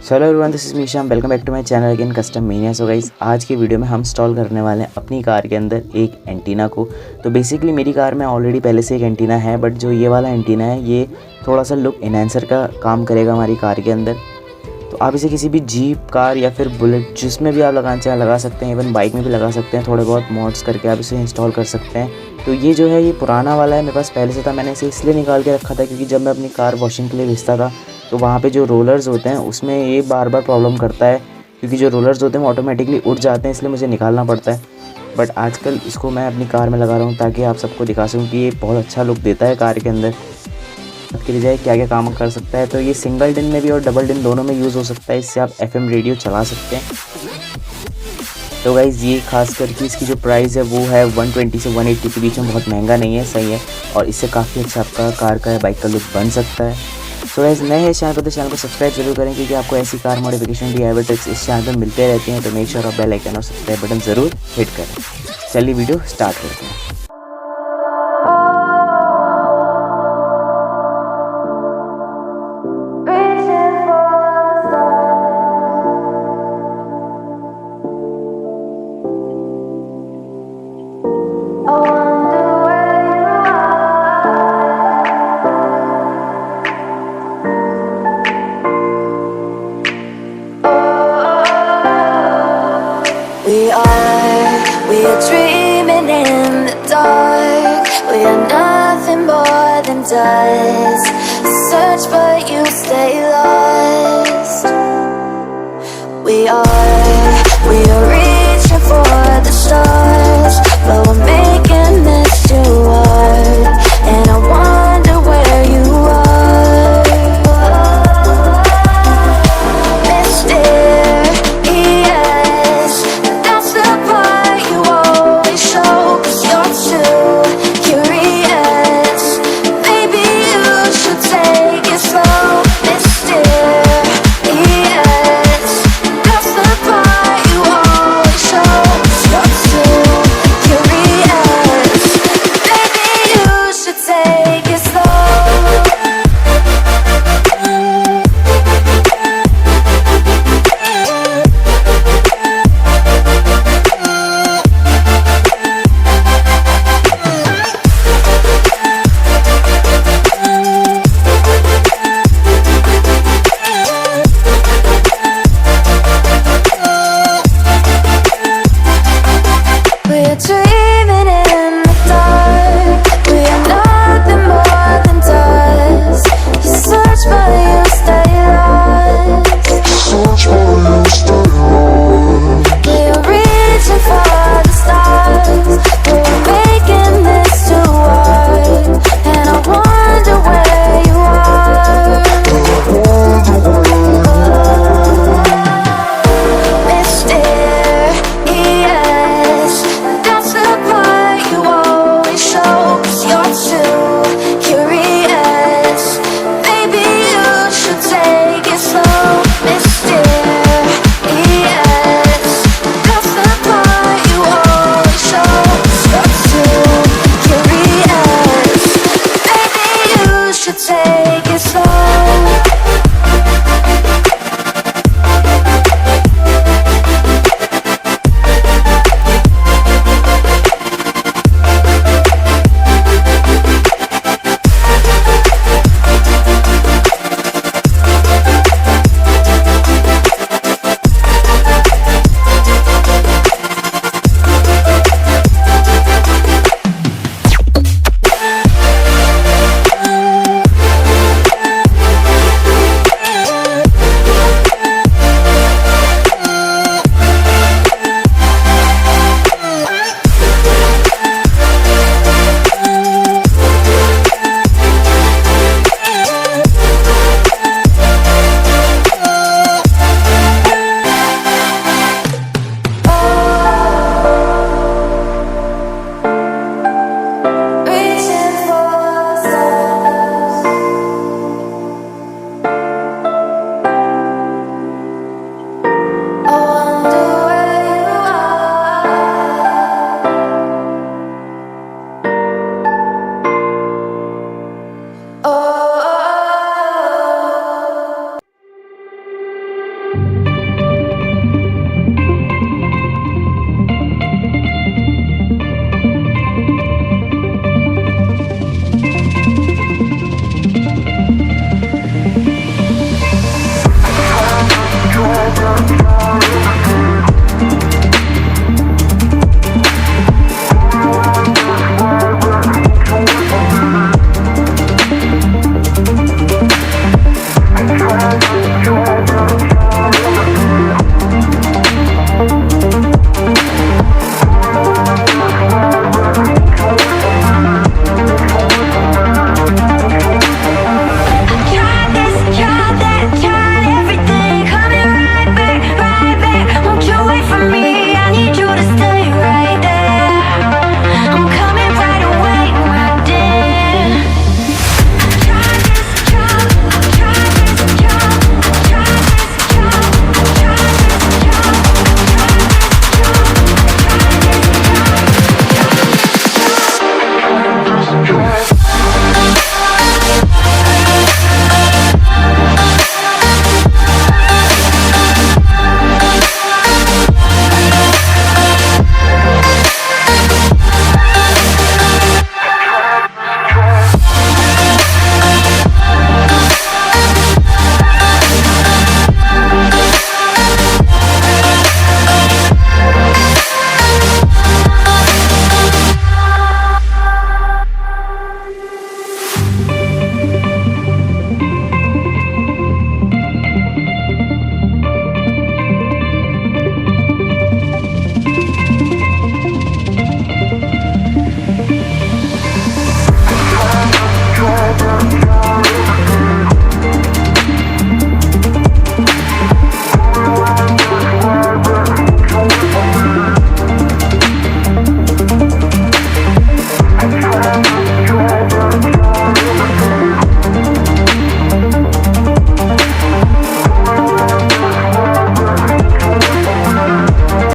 Hello everyone, this is Misha, welcome back to my channel again custom mania. So guys, आज की video में हम install करने वाले हैं अपनी कार के अंदर एक एंटीना को। तो बेसिकली मेरी कार में ऑलरेडी पहले से एक एंटीना है, बट जो ये वाला एंटीना है ये थोड़ा सा लुक एनहांसर का काम करेगा हमारी कार के अंदर। तो आप इसे किसी भी जीप, कार या फिर बुलेट जिसमें भी आप लगाना चाहें लगा सकते हैं, इवन बाइक में भी लगा सकते हैं। थोड़े बहुत मॉड्स करके आप इसे इंस्टॉल कर सकते हैं। तो ये जो है ये पुराना वाला है, मेरे पास पहले से था। मैंने इसे इसलिए निकाल के रखा था क्योंकि जब मैं अपनी कार वॉशिंग के लिए भेजता था तो वहाँ पे जो रोलर्स होते हैं उसमें ये बार बार प्रॉब्लम करता है, क्योंकि जो रोलर्स होते हैं वो ऑटोमेटिकली उड़ जाते हैं, इसलिए मुझे निकालना पड़ता है। बट आजकल इसको मैं अपनी कार में लगा रहा हूँ ताकि आप सबको दिखा सकूँ कि ये बहुत अच्छा लुक देता है कार के अंदर। बात करी जाए क्या क्या काम कर सकता है, तो ये सिंगल डिन में भी और डबल डिन दोनों में यूज़ हो सकता है। इससे आप FM रेडियो चला सकते हैं। तो गाइज़, ये खास करके इसकी जो प्राइस है वो है 120 से 180 के बीच में, बहुत महंगा नहीं है, सही है। और इससे काफ़ी अच्छा आपका कार का या बाइक का लुक बन सकता है। सो गाइस, नए हैं चैनल पर तो चैनल को सब्सक्राइब जरूर करें, क्योंकि आपको ऐसी कार मॉडिफिकेशन DIY ट्रिक्स इस चैनल पर मिलते रहते हैं। तो मेक श्योर आप बेल आइकन और सब्सक्राइब बटन ज़रूर हिट करें। चलिए वीडियो स्टार्ट करते हैं। We are dreaming in the dark. We are nothing more than dust. Search but you stay lost. We are reaching for the stars, but we're making this too hard. And I wonder where you are, mysterious. That's the part you always show, 'cause you're too curious. Maybe you should take it slow, mysterious.